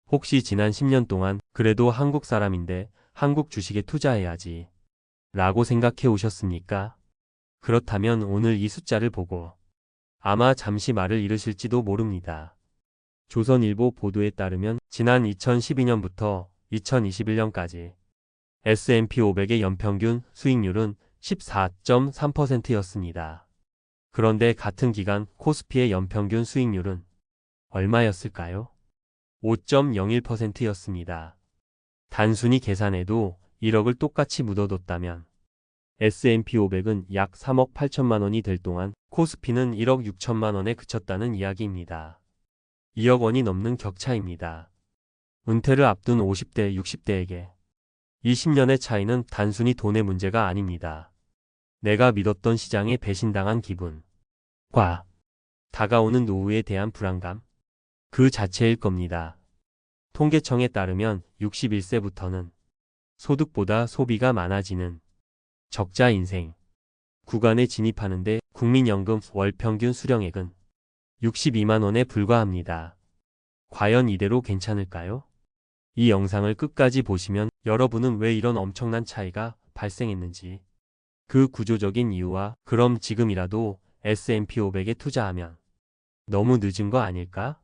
혹시 지난 10년 동안 그래도 한국 사람인데 한국 주식에 투자해야지 라고 생각해 오셨습니까? 그렇다면 오늘 이 숫자를 보고 아마 잠시 말을 잃으실지도 모릅니다. 조선일보 보도에 따르면 지난 2012년부터 2021년까지 S&P 500의 연평균 수익률은 14.3%였습니다. 그런데 같은 기간 코스피의 연평균 수익률은 얼마였을까요? 5.01%였습니다. 단순히 계산해도 1억을 똑같이 묻어뒀다면 S&P 500은 약 3억 8천만 원이 될 동안 코스피는 1억 6천만 원에 그쳤다는 이야기입니다. 2억 원이 넘는 격차입니다. 은퇴를 앞둔 50대, 60대에게 20년의 차이는 단순히 돈의 문제가 아닙니다. 내가 믿었던 시장에 배신당한 기분과 다가오는 노후에 대한 불안감, 그 자체일 겁니다. 통계청에 따르면 61세부터는 소득보다 소비가 많아지는 적자 인생 구간에 진입하는데 국민연금 월평균 수령액은 62만 원에 불과합니다. 과연 이대로 괜찮을까요? 이 영상을 끝까지 보시면 여러분은 왜 이런 엄청난 차이가 발생했는지, 그 구조적인 이유와 그럼 지금이라도 S&P 500에 투자하면 너무 늦은 거 아닐까?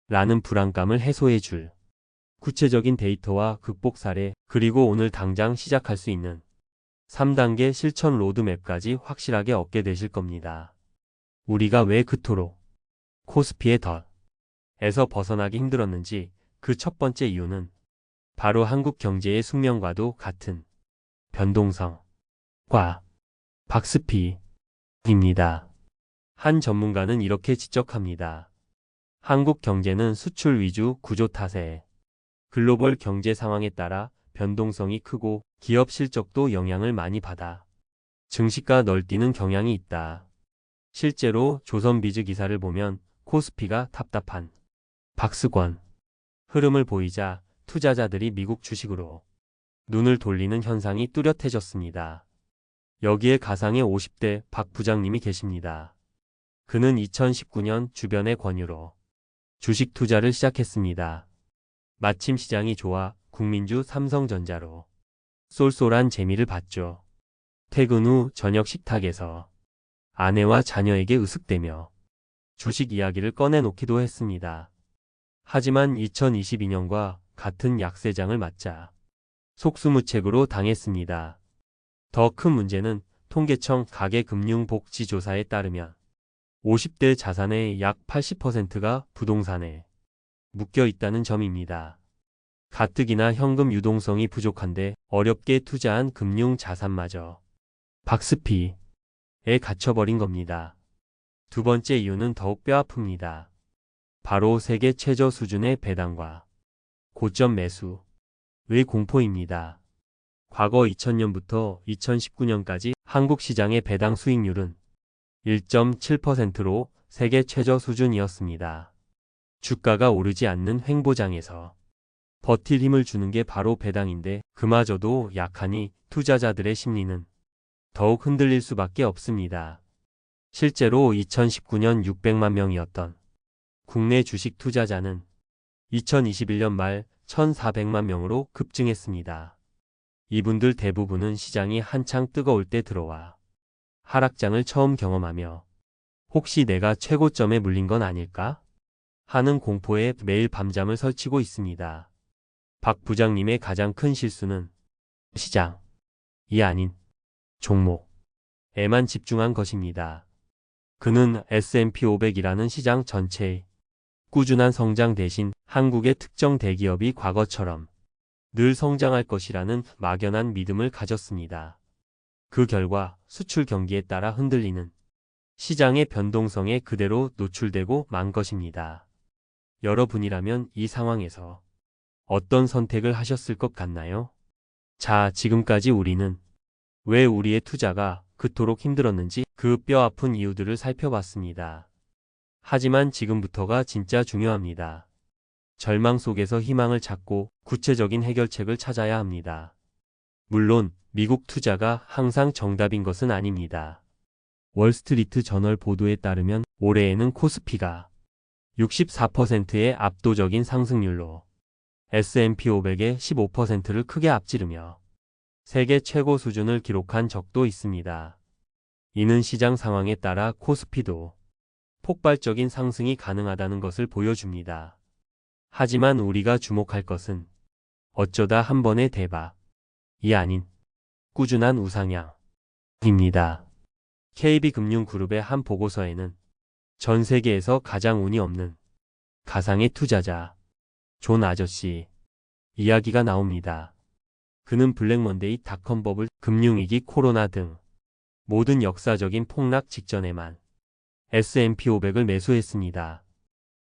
라는 불안감을 해소해 줄 구체적인 데이터와 극복 사례, 그리고 오늘 당장 시작할 수 있는 3단계 실천 로드맵까지 확실하게 얻게 되실 겁니다. 우리가 왜 그토록 코스피의 덫에서 벗어나기 힘들었는지 그 첫 번째 이유는 바로 한국 경제의 숙명과도 같은 변동성과 박스피입니다. 한 전문가는 이렇게 지적합니다. 한국 경제는 수출 위주 구조 탓에 글로벌 경제 상황에 따라 변동성이 크고 기업 실적도 영향을 많이 받아 증시가 널뛰는 경향이 있다. 실제로 조선비즈 기사를 보면 코스피가 답답한 박스권 흐름을 보이자 투자자들이 미국 주식으로 눈을 돌리는 현상이 뚜렷해졌습니다. 여기에 가상의 50대 박 부장님이 계십니다. 그는 2019년 주변의 권유로 주식 투자를 시작했습니다. 마침 시장이 좋아 국민주 삼성전자로 쏠쏠한 재미를 봤죠. 퇴근 후 저녁 식탁에서 아내와 자녀에게 으쓱대며 주식 이야기를 꺼내놓기도 했습니다. 하지만 2022년과 같은 약세장을 맞자 속수무책으로 당했습니다. 더 큰 문제는 통계청 가계금융복지조사에 따르면 50대 자산의 약 80%가 부동산에 묶여 있다는 점입니다. 가뜩이나 현금 유동성이 부족한데 어렵게 투자한 금융 자산마저 박스피에 갇혀버린 겁니다. 두 번째 이유는 더욱 뼈아픕니다. 바로 세계 최저 수준의 배당과 고점 매수의 공포입니다. 과거 2000년부터 2019년까지 한국 시장의 배당 수익률은 1.7%로 세계 최저 수준이었습니다. 주가가 오르지 않는 횡보장에서 버틸 힘을 주는 게 바로 배당인데 그마저도 약하니 투자자들의 심리는 더욱 흔들릴 수밖에 없습니다. 실제로 2019년 600만 명이었던 국내 주식 투자자는 2021년 말 1,400만 명으로 급증했습니다. 이분들 대부분은 시장이 한창 뜨거울 때 들어와 하락장을 처음 경험하며 혹시 내가 최고점에 물린 건 아닐까? 하는 공포에 매일 밤잠을 설치고 있습니다. 박 부장님의 가장 큰 실수는 시장이 아닌 종목에만 집중한 것입니다. 그는 S&P 500이라는 시장 전체의 꾸준한 성장 대신 한국의 특정 대기업이 과거처럼 늘 성장할 것이라는 막연한 믿음을 가졌습니다. 그 결과 수출 경기에 따라 흔들리는 시장의 변동성에 그대로 노출되고 만 것입니다. 여러분이라면 이 상황에서 어떤 선택을 하셨을 것 같나요? 자, 지금까지 우리는 왜 우리의 투자가 그토록 힘들었는지 그 뼈아픈 이유들을 살펴봤습니다. 하지만 지금부터가 진짜 중요합니다. 절망 속에서 희망을 찾고 구체적인 해결책을 찾아야 합니다. 물론 미국 투자가 항상 정답인 것은 아닙니다. 월스트리트 저널 보도에 따르면 올해에는 코스피가 64%의 압도적인 상승률로 S&P 500의 15%를 크게 앞지르며 세계 최고 수준을 기록한 적도 있습니다. 이는 시장 상황에 따라 코스피도 폭발적인 상승이 가능하다는 것을 보여줍니다. 하지만 우리가 주목할 것은 어쩌다 한 번의 대박이 아닌 꾸준한 우상향입니다. KB금융그룹의 한 보고서에는 전 세계에서 가장 운이 없는 가상의 투자자 존 아저씨 이야기가 나옵니다. 그는 블랙먼데이 닷컴버블, 금융위기, 코로나 등 모든 역사적인 폭락 직전에만 S&P 500을 매수했습니다.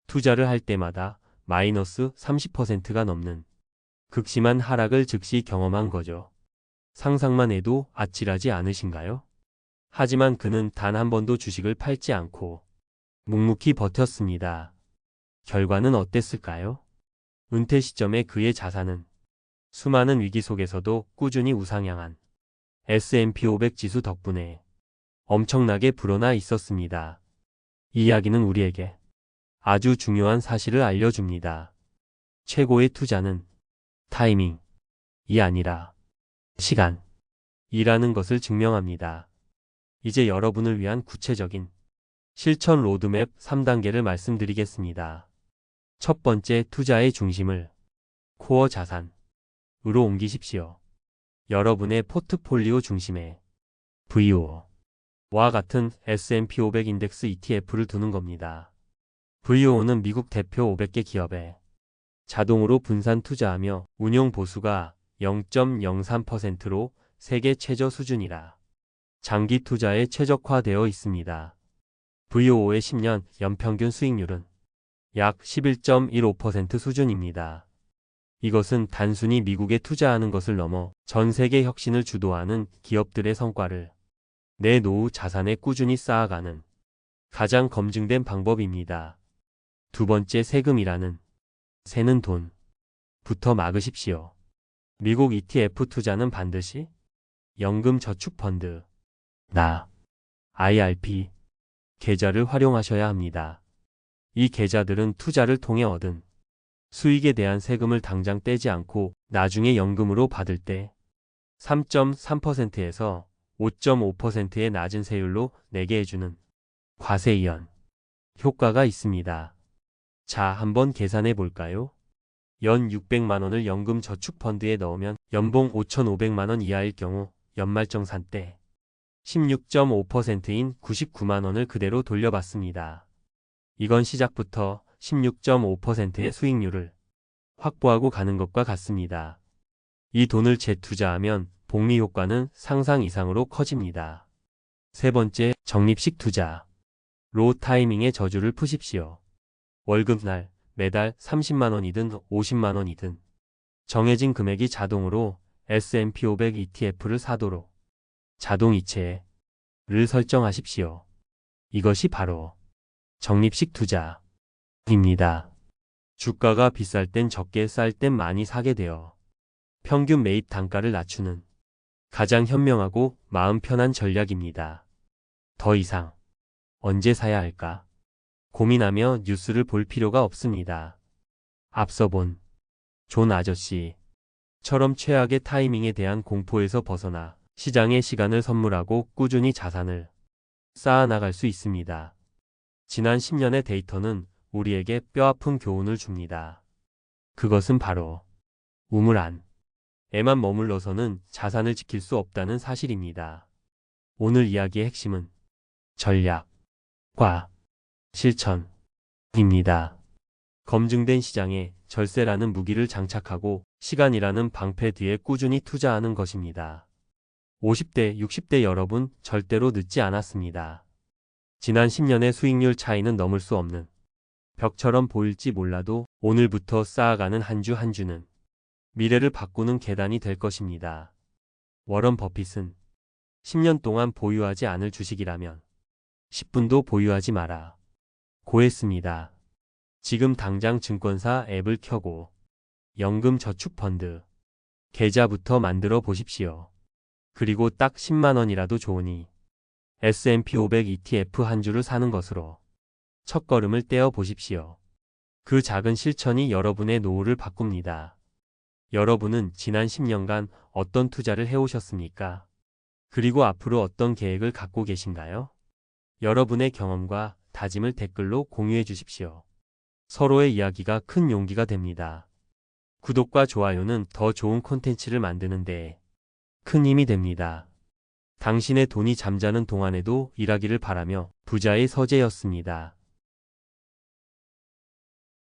투자를 할 때마다 마이너스 30%가 넘는 극심한 하락을 즉시 경험한 거죠. 상상만 해도 아찔하지 않으신가요? 하지만 그는 단 한 번도 주식을 팔지 않고 묵묵히 버텼습니다. 결과는 어땠을까요? 은퇴 시점에 그의 자산은 수많은 위기 속에서도 꾸준히 우상향한 S&P 500 지수 덕분에 엄청나게 불어나 있었습니다. 이 이야기는 우리에게 아주 중요한 사실을 알려줍니다. 최고의 투자는 타이밍이 아니라 시간이라는 것을 증명합니다. 이제 여러분을 위한 구체적인 실천 로드맵 3단계를 말씀드리겠습니다. 첫 번째, 투자의 중심을 코어 자산으로 옮기십시오. 여러분의 포트폴리오 중심에 VO와 같은 S&P 500 인덱스 ETF를 두는 겁니다. VO는 미국 대표 500개 기업에 자동으로 분산 투자하며 운용 보수가 0.03%로 세계 최저 수준이라 장기 투자에 최적화되어 있습니다. VO의 10년 연평균 수익률은 약 11.15% 수준입니다. 이것은 단순히 미국에 투자하는 것을 넘어 전 세계 혁신을 주도하는 기업들의 성과를 내 노후 자산에 꾸준히 쌓아가는 가장 검증된 방법입니다. 두 번째, 세금이라는 새는 돈부터 막으십시오. 미국 ETF 투자는 반드시 연금저축펀드, IRP 계좌를 활용하셔야 합니다. 이 계좌들은 투자를 통해 얻은 수익에 대한 세금을 당장 떼지 않고 나중에 연금으로 받을 때 3.3%에서 5.5%의 낮은 세율로 내게 해주는 과세이연 효과가 있습니다. 자, 한번 계산해 볼까요? 연 600만 원을 연금저축펀드에 넣으면 연봉 5,500만 원 이하일 경우 연말정산 때 16.5%인 99만 원을 그대로 돌려받습니다. 이건 시작부터 16.5%의 수익률을 확보하고 가는 것과 같습니다. 이 돈을 재투자하면 복리 효과는 상상 이상으로 커집니다. 세 번째, 적립식 투자. 로 타이밍의 저주를 푸십시오. 월급날 매달 30만 원이든 50만 원이든 정해진 금액이 자동으로 S&P 500 ETF를 사도록 자동이체를 설정하십시오. 이것이 바로 적립식 투자입니다. 주가가 비쌀 땐 적게, 쌀 땐 많이 사게 되어 평균 매입 단가를 낮추는 가장 현명하고 마음 편한 전략입니다. 더 이상 언제 사야 할까 고민하며 뉴스를 볼 필요가 없습니다. 앞서 본 존 아저씨처럼 최악의 타이밍에 대한 공포에서 벗어나 시장에 시간을 선물하고 꾸준히 자산을 쌓아나갈 수 있습니다. 지난 10년의 데이터는 우리에게 뼈아픈 교훈을 줍니다. 그것은 바로 우물 안에만 머물러서는 자산을 지킬 수 없다는 사실입니다. 오늘 이야기의 핵심은 전략과 실천입니다. 검증된 시장에 절세라는 무기를 장착하고 시간이라는 방패 뒤에 꾸준히 투자하는 것입니다. 50대, 60대 여러분 절대로 늦지 않았습니다. 지난 10년의 수익률 차이는 넘을 수 없는 벽처럼 보일지 몰라도 오늘부터 쌓아가는 한 주 한 주는 미래를 바꾸는 계단이 될 것입니다. 워런 버핏은 10년 동안 보유하지 않을 주식이라면 10분도 보유하지 마라 고했습니다. 지금 당장 증권사 앱을 켜고 연금저축펀드 계좌부터 만들어 보십시오. 그리고 딱 10만 원이라도 좋으니 S&P 500 ETF 한 주를 사는 것으로 첫걸음을 떼어 보십시오. 그 작은 실천이 여러분의 노후를 바꿉니다. 여러분은 지난 10년간 어떤 투자를 해오셨습니까? 그리고 앞으로 어떤 계획을 갖고 계신가요? 여러분의 경험과 다짐을 댓글로 공유해 주십시오. 서로의 이야기가 큰 용기가 됩니다. 구독과 좋아요는 더 좋은 콘텐츠를 만드는 데 큰 힘이 됩니다. 당신의 돈이 잠자는 동안에도 일하기를 바라며 부자의 서재였습니다.